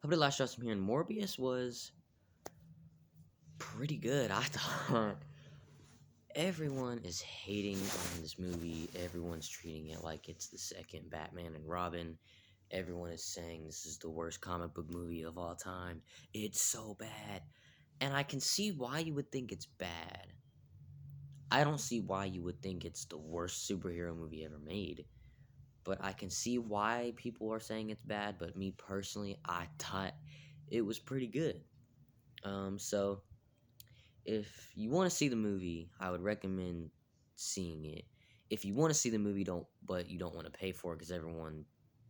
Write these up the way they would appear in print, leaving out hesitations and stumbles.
Hope the last shots from here. And Morbius was pretty good. I thought everyone is hating on this movie. Everyone's treating it like it's the second Batman and Robin. Everyone is saying this is the worst comic book movie of all time. It's so bad. And I can see why you would think it's bad. I don't see why you would think it's the worst superhero movie ever made. But I can see why people are saying it's bad. But me personally, I thought it was pretty good. So if you want to see the movie, I would recommend seeing it. If you want to see the movie, but you don't want to pay for it because everyone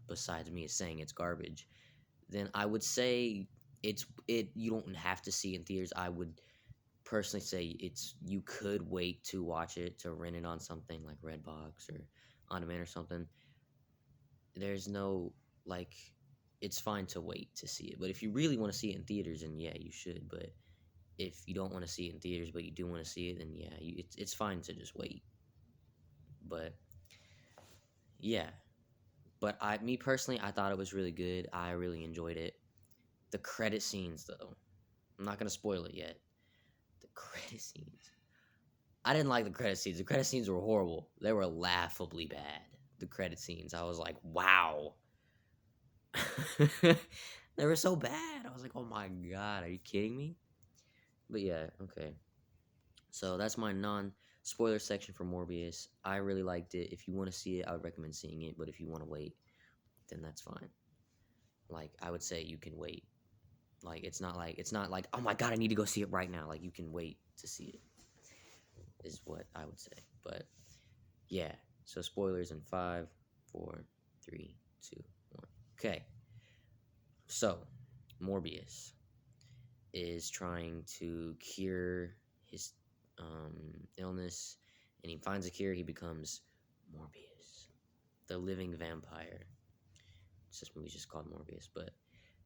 besides me is saying it's garbage, then I would say it. You don't have to see it in theaters. I would personally say you could wait to watch it, to rent it on something like Redbox or on demand or something. There's no like, it's fine to wait to see it. But if you really want to see it in theaters, then yeah, you should. But if you don't want to see it in theaters, but you do want to see it, then yeah, it's fine to just wait. But yeah, but me personally, I thought it was really good. I really enjoyed it. The credit scenes, though, I'm not gonna spoil it yet. The credit scenes, I didn't like the credit scenes. The credit scenes were horrible. They were laughably bad. The credit scenes, I was like, wow. They were so bad. I was like, oh my god, are you kidding me? But yeah, okay. So that's my non-spoiler section for Morbius. I really liked it. If you want to see it, I would recommend seeing it. But if you want to wait, then that's fine. Like I would say, you can wait. Like it's not like oh my god, I need to go see it right now. Like you can wait to see it. Is what I would say. But yeah. So spoilers in 5, 4, 3, 2, 1. Okay. So Morbius is trying to cure his illness, and he finds a cure. He becomes Morbius, the living vampire. This movie's just called Morbius, but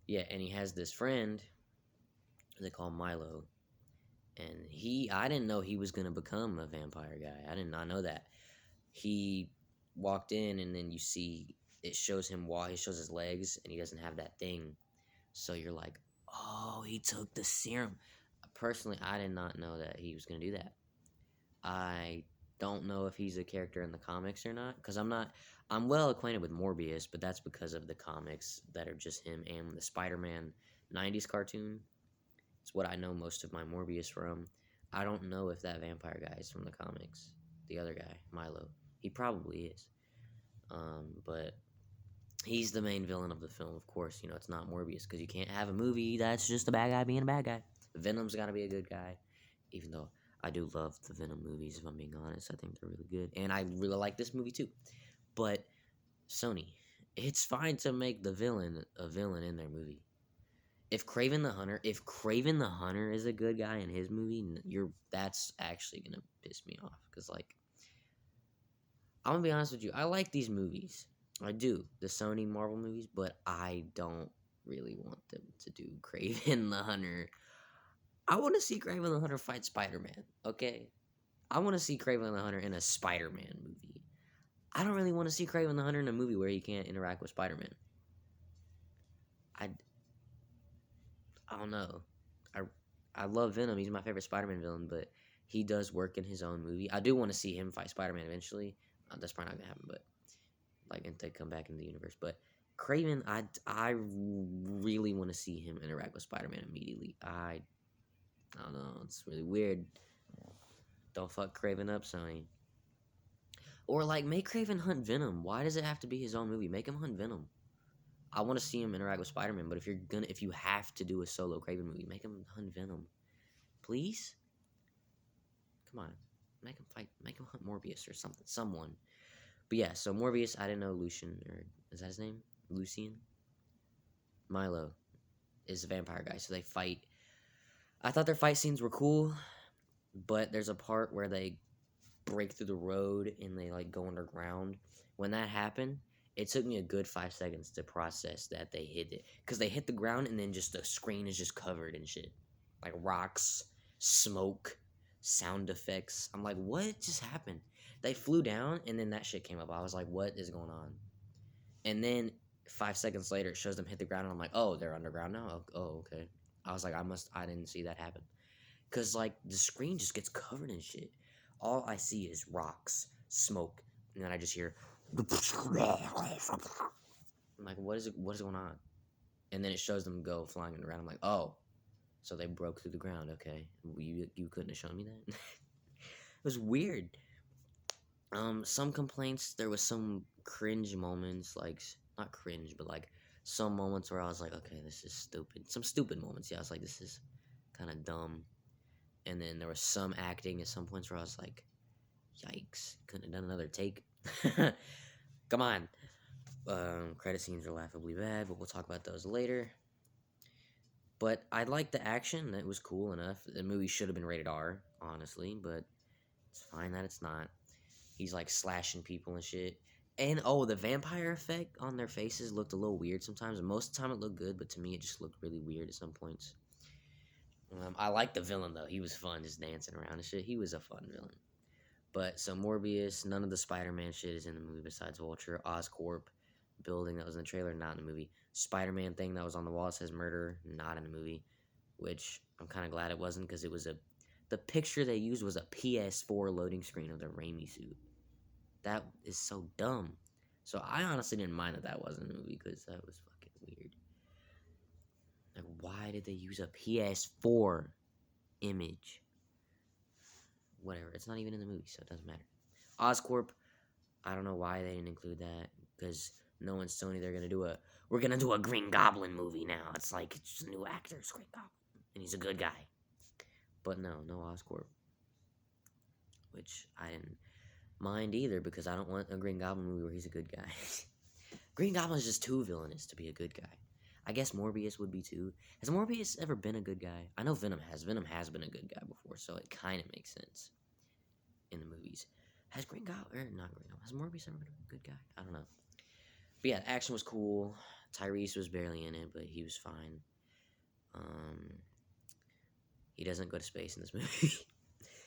yeah, and he has this friend they call Milo, and I didn't know he was gonna become a vampire guy. I did not know that. He walked in, and then you see it shows him walk. He shows his legs, and he doesn't have that thing. So you're like, oh, he took the serum. Personally, I did not know that he was gonna do that. I don't know if he's a character in the comics or not, because I'm not. I'm well acquainted with Morbius, but that's because of the comics that are just him and the Spider-Man '90s cartoon. It's what I know most of my Morbius from. I don't know if that vampire guy is from the comics. The other guy, Milo, he probably is. But he's the main villain of the film, of course. You know, it's not Morbius because you can't have a movie that's just a bad guy being a bad guy. Venom's got to be a good guy, even though I do love the Venom movies, if I'm being honest. I think they're really good. And I really like this movie too. But Sony, it's fine to make the villain a villain in their movie. If Craven the Hunter is a good guy in his movie, that's actually gonna piss me off. Cause like, I'm gonna be honest with you, I like these movies. I do, the Sony Marvel movies, but I don't really want them to do Craven the Hunter. I want to see Craven the Hunter fight Spider-Man. Okay, I want to see Craven the Hunter in a Spider-Man movie. I don't really want to see Craven the Hunter in a movie where he can't interact with Spider-Man. I I don't know. I I love Venom. He's my favorite Spider-Man villain, but he does work in his own movie. I do want to see him fight Spider-Man eventually. That's probably not gonna happen, but like, and they come back in the universe. But Craven, I really want to see him interact with Spider-Man immediately. I don't know. It's really weird. Don't fuck Craven up, Sony. Or like, make Craven hunt Venom. Why does it have to be his own movie? Make him hunt Venom. I want to see him interact with Spider-Man, but if you have to do a solo Craven movie, make him hunt Venom, please. Come on, make him hunt Morbius or something, someone. But yeah, so Morbius, I didn't know Lucian, or is that his name? Lucian? Milo is a vampire guy, so they fight. I thought their fight scenes were cool, but there's a part where they break through the road and they like go underground. When that happened, it took me a good 5 seconds to process that they hit it, because they hit the ground and then just the screen is just covered in shit, like rocks, smoke, sound effects. I'm like, what just happened? They flew down and then that shit came up. I was like, what is going on? And then 5 seconds later, it shows them hit the ground, and I'm like, oh, they're underground now. Oh, okay. I was like, I didn't see that happen, cause like the screen just gets covered in shit. All I see is rocks, smoke, and then I just hear. I'm like, what is it? What is going on? And then it shows them go flying in the ground. I'm like, oh, so they broke through the ground. Okay, you couldn't have shown me that. It was weird. Some complaints. There was some cringe moments, like not cringe, but like some moments where I was like, okay, this is stupid. Some stupid moments. Yeah, I was like, this is kind of dumb. And then there was some acting at some points where I was like, yikes, couldn't have done another take. Come on. Credit scenes are laughably bad, but we'll talk about those later. But I liked the action. It was cool enough. The movie should have been rated R, honestly, but it's fine that it's not. He's like slashing people and shit. And oh, the vampire effect on their faces looked a little weird sometimes. Most of the time it looked good, but to me it just looked really weird at some points. I like the villain though. He was fun, just dancing around and shit. He was a fun villain. But so Morbius, none of the Spider-Man shit is in the movie besides Vulture. Oscorp building that was in the trailer, not in the movie. Spider-Man thing that was on the wall that says murder, not in the movie. Which I'm kind of glad it wasn't, because it was the picture they used was a PS4 loading screen of the Raimi suit. That is so dumb. So I honestly didn't mind that wasn't in the movie, because that was fucking weird. Like, why did they use a PS4 image? Whatever, it's not even in the movie, so it doesn't matter. Oscorp, I don't know why they didn't include that, because knowing Sony, we're gonna do a Green Goblin movie now. It's like, it's just a new actor, it's Green Goblin, and he's a good guy. But no Oscorp, which I didn't mind either, because I don't want a Green Goblin movie where he's a good guy. Green Goblin is just too villainous to be a good guy. I guess Morbius would be too. Has Morbius ever been a good guy? I know Venom has. Venom has been a good guy before, so it kind of makes sense in the movies. Has Green Goblin, or not Green Goblin, has Morbius ever been a good guy? I don't know. But yeah, the action was cool. Tyrese was barely in it, but he was fine. He doesn't go to space in this movie.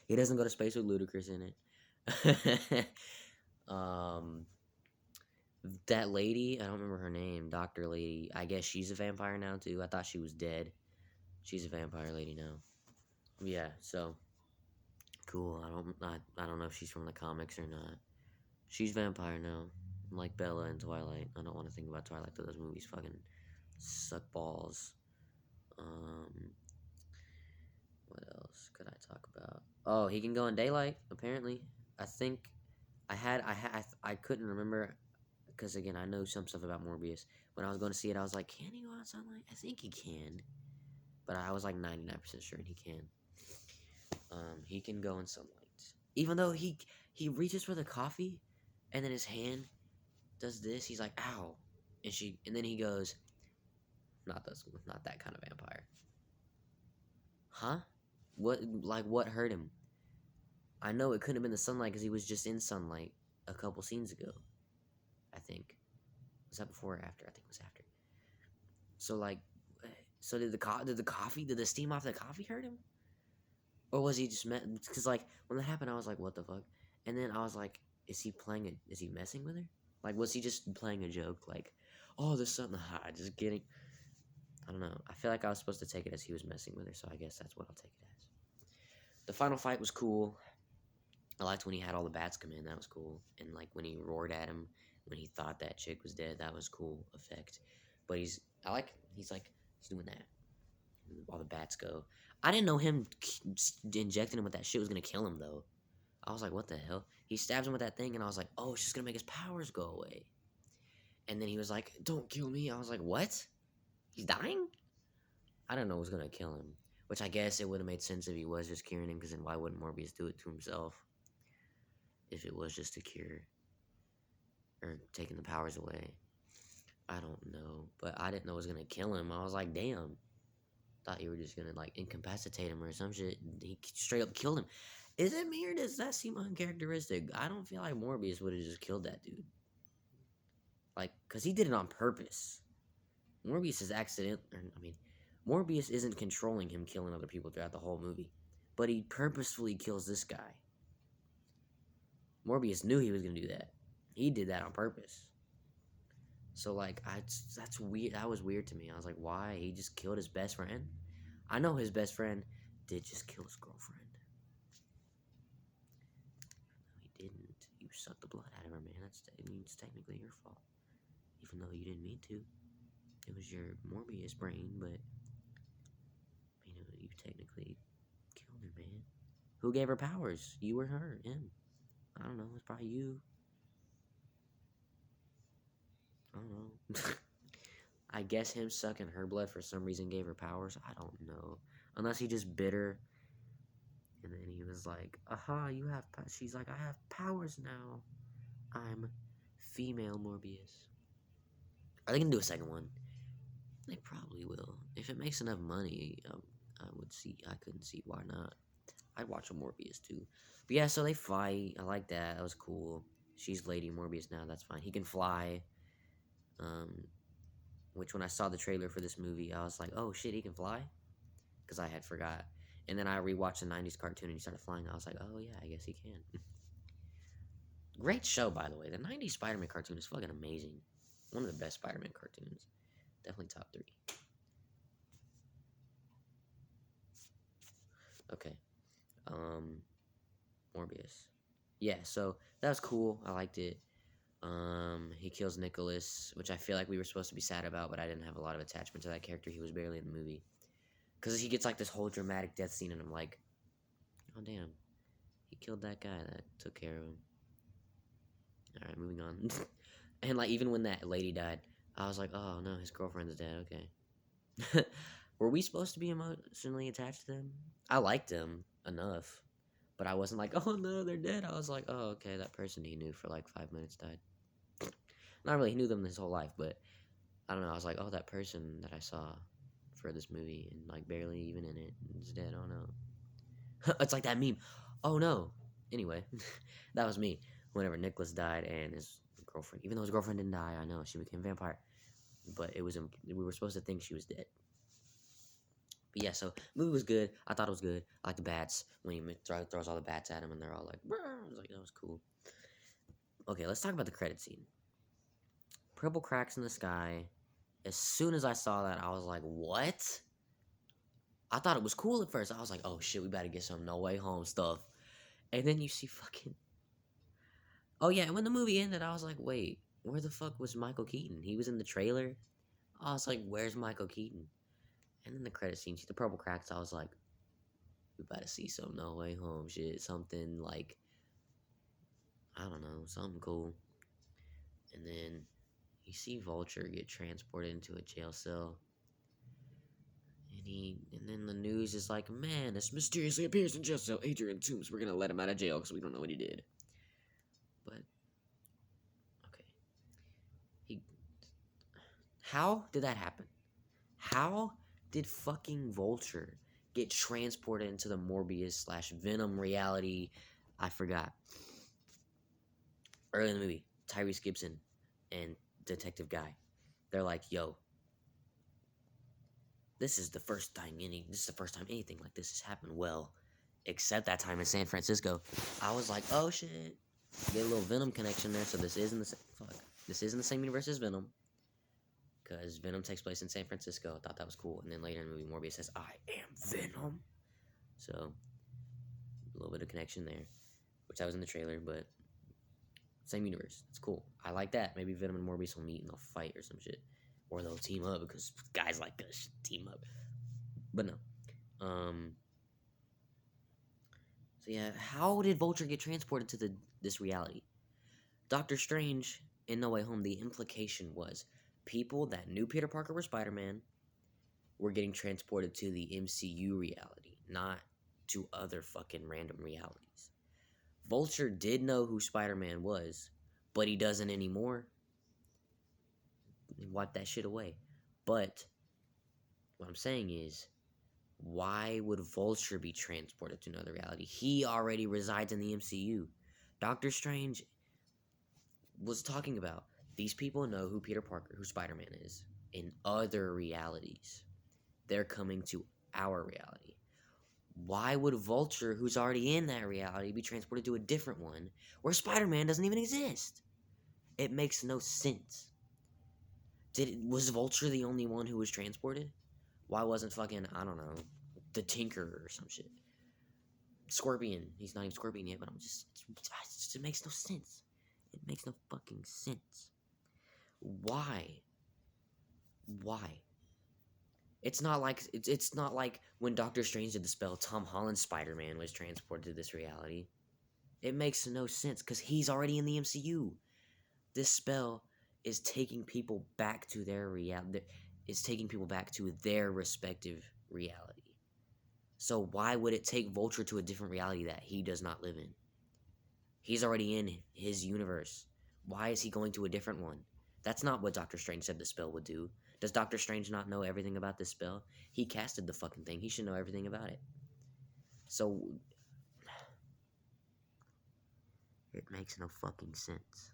He doesn't go to space with Ludacris in it. That lady, I don't remember her name, Dr. Lady, I guess she's a vampire now too. I thought she was dead. She's a vampire lady now. Yeah, so cool. I don't know if she's from the comics or not. She's vampire now, like Bella in Twilight. I don't want to think about Twilight, but those movies fucking suck balls. What else could I talk about? Oh, he can go in daylight, apparently. I think I couldn't remember, because again, I know some stuff about Morbius. When I was going to see it, I was like, can he go out in sunlight? I think he can. But I was like 99% sure he can. He can go in sunlight. Even though he reaches for the coffee, and then his hand does this, he's like, ow. And then he goes, not that kind of vampire. Huh? What hurt him? I know it couldn't have been the sunlight, because he was just in sunlight a couple scenes ago. I think. Was that before or after? I think it was after. So did the steam off the coffee hurt him? Or was he just because like when that happened, I was like, what the fuck? And then I was like, is he messing with her? Like, was he just playing a joke? Like, oh, there's something hot, just kidding. I don't know. I feel like I was supposed to take it as he was messing with her, so I guess that's what I'll take it as. The final fight was cool. I liked when he had all the bats come in. That was cool. And like when he roared at him when he thought that chick was dead, that was cool effect. But he's doing that. All the bats go. I didn't know him injecting him with that shit was gonna kill him though. I was like, what the hell? He stabs him with that thing, and I was like, oh, it's just gonna make his powers go away. And then he was like, don't kill me. I was like, what? He's dying? I don't know what's gonna kill him. Which I guess it would have made sense if he was just curing him, because then why wouldn't Morbius do it to himself? If it was just a cure. Or taking the powers away. I don't know. But I didn't know it was gonna kill him. I was like, damn. Thought you were just gonna like incapacitate him or some shit. He straight up killed him. Is it me, or does that seem uncharacteristic? I don't feel like Morbius would have just killed that dude. Like, cause he did it on purpose. Morbius is Morbius isn't controlling him killing other people throughout the whole movie, but he purposefully kills this guy. Morbius knew he was gonna do that. He did that on purpose. So like, that's weird. That was weird to me. I was like, why? He just killed his best friend. I know his best friend did just kill his girlfriend. No, he didn't. You sucked the blood out of her, man. It's technically your fault, even though you didn't mean to. It was your Morbius brain, but you technically killed her, man. Who gave her powers? You or her? Him? I don't know. It's probably you. I don't know. I guess him sucking her blood for some reason gave her powers. I don't know. Unless he just bit her. And then he was like, aha, you have she's like, I have powers now. I'm female Morbius. Are they going to do a second one? They probably will. If it makes enough money, I would see. I couldn't see why not. I'd watch a Morbius too. But yeah, so they fight. I like that. That was cool. She's Lady Morbius now. That's fine. He can fly. Which when I saw the trailer for this movie, I was like, oh shit, he can fly? Because I had forgot. And then I rewatched the 90s cartoon and he started flying. I was like, oh yeah, I guess he can. Great show, by the way. The 90s Spider-Man cartoon is fucking amazing. One of the best Spider-Man cartoons. Definitely top 3. Okay. Morbius. Yeah, so that was cool. I liked it. He kills Nicholas, which I feel like we were supposed to be sad about, but I didn't have a lot of attachment to that character. He was barely in the movie. Because he gets like this whole dramatic death scene, and I'm like, oh damn, he killed that guy that took care of him. Alright, moving on. And like, even when that lady died, I was like, oh no, his girlfriend's dead, okay. Were we supposed to be emotionally attached to them? I liked them enough, but I wasn't like, oh no, they're dead. I was like, oh, okay, that person he knew for like 5 minutes died. Not really, he knew them his whole life, but I don't know. I was like, oh, that person that I saw for this movie and like barely even in it is dead. Oh no. It's like that meme. Oh no. Anyway, that was me. Whenever Nicholas died and his girlfriend, even though his girlfriend didn't die, I know she became a vampire, but we were supposed to think she was dead. But yeah, so movie was good. I thought it was good. I like the bats when he throws all the bats at him and they're all like, brr. I was like, that was cool. Okay, let's talk about the credit scene. Purple cracks in the sky. As soon as I saw that, I was like, what? I thought it was cool at first. I was like, oh shit, we better get some No Way Home stuff. And then you see fucking... Oh yeah, and when the movie ended, I was like, wait, where the fuck was Michael Keaton? He was in the trailer? I was like, where's Michael Keaton? And then the credit scene, see the purple cracks, I was like, we better see some No Way Home shit. Something like, I don't know, something cool. And then you see Vulture get transported into a jail cell. And then the news is like, man, this mysteriously appears in jail cell, Adrian Toomes. We're gonna let him out of jail because we don't know what he did. But okay, how did that happen? How did fucking Vulture get transported into the Morbius / Venom reality? I forgot. Early in the movie, Tyrese Gibson and Detective Guy, they're like, yo, this is the first time anything like this has happened. Well, except that time in San Francisco. I was like, oh shit. Get a little Venom connection there. So this isn't the same universe as Venom. Because Venom takes place in San Francisco. I thought that was cool. And then later in the movie, Morbius says, I am Venom. So, a little bit of connection there. Which I was in the trailer, but same universe. It's cool. I like that. Maybe Venom and Morbius will meet and they'll fight or some shit. Or they'll team up because guys like this team up. But no. So yeah, how did Vulture get transported to this reality? Doctor Strange in No Way Home, the implication was people that knew Peter Parker were Spider-Man were getting transported to the MCU reality, not to other fucking random realities. Vulture did know who Spider-Man was, but he doesn't anymore. Wipe that shit away. But what I'm saying is, why would Vulture be transported to another reality? He already resides in the MCU. Doctor Strange was talking about these people know who Peter Parker, who Spider-Man is, in other realities. They're coming to our reality. Why would Vulture, who's already in that reality, be transported to a different one where Spider-Man doesn't even exist? It makes no sense. Was Vulture the only one who was transported? Why wasn't fucking, I don't know, the Tinker or some shit? Scorpion. He's not even Scorpion yet, but it makes no sense. It makes no fucking sense. Why? Why? It's not like when Doctor Strange did the spell, Tom Holland's Spider-Man was transported to this reality. It makes no sense because he's already in the MCU. This spell is taking people back to their reality. Is taking people back to their respective reality. So why would it take Vulture to a different reality that he does not live in? He's already in his universe. Why is he going to a different one? That's not what Doctor Strange said the spell would do. Does Doctor Strange not know everything about this spell? He casted the fucking thing. He should know everything about it. So, it makes no fucking sense.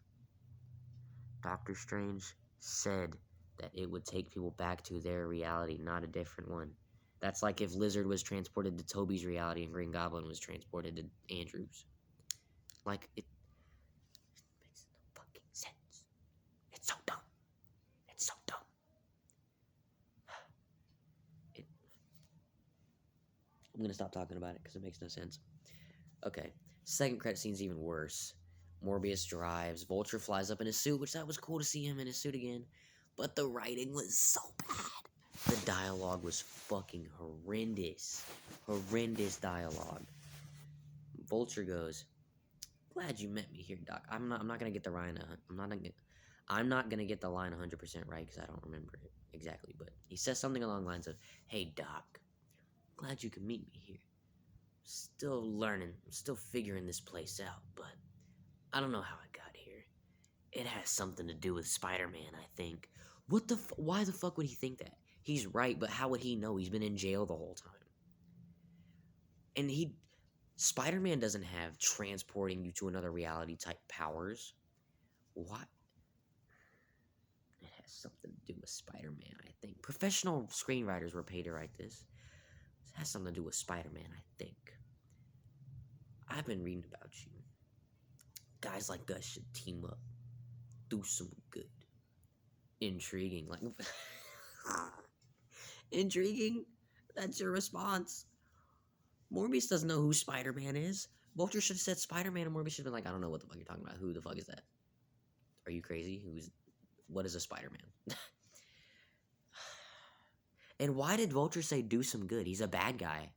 Doctor Strange said that it would take people back to their reality, not a different one. That's like if Lizard was transported to Toby's reality and Green Goblin was transported to Andrew's. Like, it makes no fucking sense. It's so dumb. It's so dumb. I'm going to stop talking about it because it makes no sense. Okay, second credit scene's even worse. Morbius drives, Vulture flies up in his suit, which that was cool to see him in his suit again. But the writing was so bad. The dialogue was fucking horrendous. Horrendous dialogue. Vulture goes, "Glad you met me here, Doc. I'm not gonna get the line. I'm not gonna get the line 100% right because I don't remember it exactly. But he says something along the lines of, "Hey, Doc, glad you could meet me here. Still learning. I'm still figuring this place out, but I don't know how I got here. It has something to do with Spider-Man, I think." Why the fuck would he think that? He's right, but how would he know? He's been in jail the whole time. And Spider-Man doesn't have transporting you to another reality type powers. What? It has something to do with Spider-Man, I think. Professional screenwriters were paid to write this. It has something to do with Spider-Man, I think. I've been reading about you. Guys like us should team up. Do some good. Intriguing. Like, intriguing? That's your response? Morbius doesn't know who Spider-Man is. Vulture should have said Spider-Man, and Morbius should have been like, "I don't know what the fuck you're talking about. Who the fuck is that? Are you crazy? What is a Spider-Man?" And why did Vulture say do some good? He's a bad guy.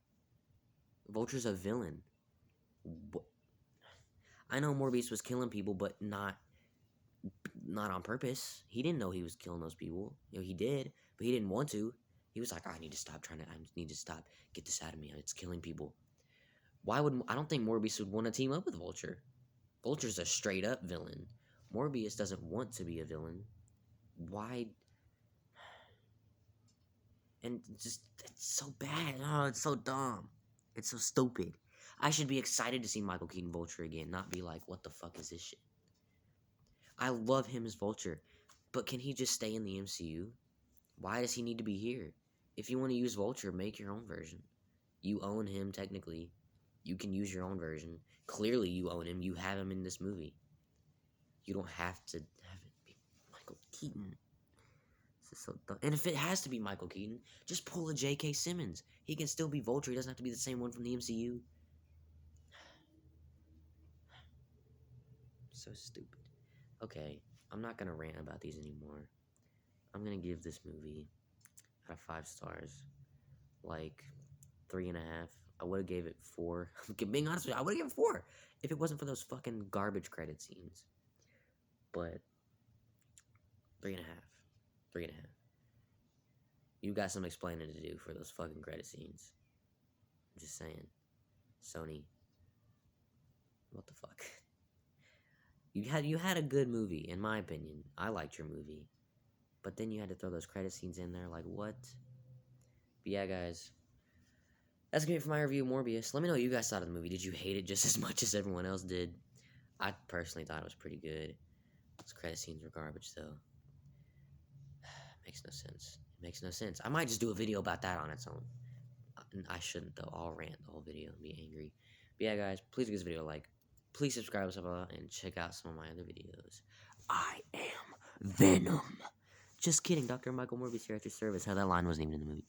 Vulture's a villain. I know Morbius was killing people, but not on purpose. He didn't know he was killing those people. You know, he did, but he didn't want to. He was like, I need to stop. Get this out of me. It's killing people. I don't think Morbius would want to team up with Vulture. Vulture's a straight up villain. Morbius doesn't want to be a villain. Why? And it's so bad. Oh, it's so dumb. It's so stupid. I should be excited to see Michael Keaton Vulture again, not be like, what the fuck is this shit? I love him as Vulture, but can he just stay in the MCU? Why does he need to be here? If you want to use Vulture, make your own version. You own him, technically. You can use your own version. Clearly, you own him. You have him in this movie. You don't have to have it be Michael Keaton. This is so dumb. And if it has to be Michael Keaton, just pull a J.K. Simmons. He can still be Vulture. He doesn't have to be the same one from the MCU. So stupid. Okay, I'm not going to rant about these anymore. I'm going to give this movie out of 5 stars, like 3.5. I would have gave it 4. Being honest with you, I would have given it 4 if it wasn't for those fucking garbage credit scenes. But 3.5. 3.5. You got some explaining to do for those fucking credit scenes. I'm just saying. Sony. What the fuck? You had a good movie, in my opinion. I liked your movie. But then you had to throw those credit scenes in there, like, what? But yeah, guys. That's gonna be it for my review of Morbius. Let me know what you guys thought of the movie. Did you hate it just as much as everyone else did? I personally thought it was pretty good. Those credit scenes were garbage, though. Makes no sense. It makes no sense. I might just do a video about that on its own. I shouldn't, though. I'll rant the whole video and be angry. But yeah, guys, please give this video a like. Please subscribe and check out some of my other videos. I am Venom. Just kidding, Dr. Michael Morbius here at your service. How that line wasn't even in the movie.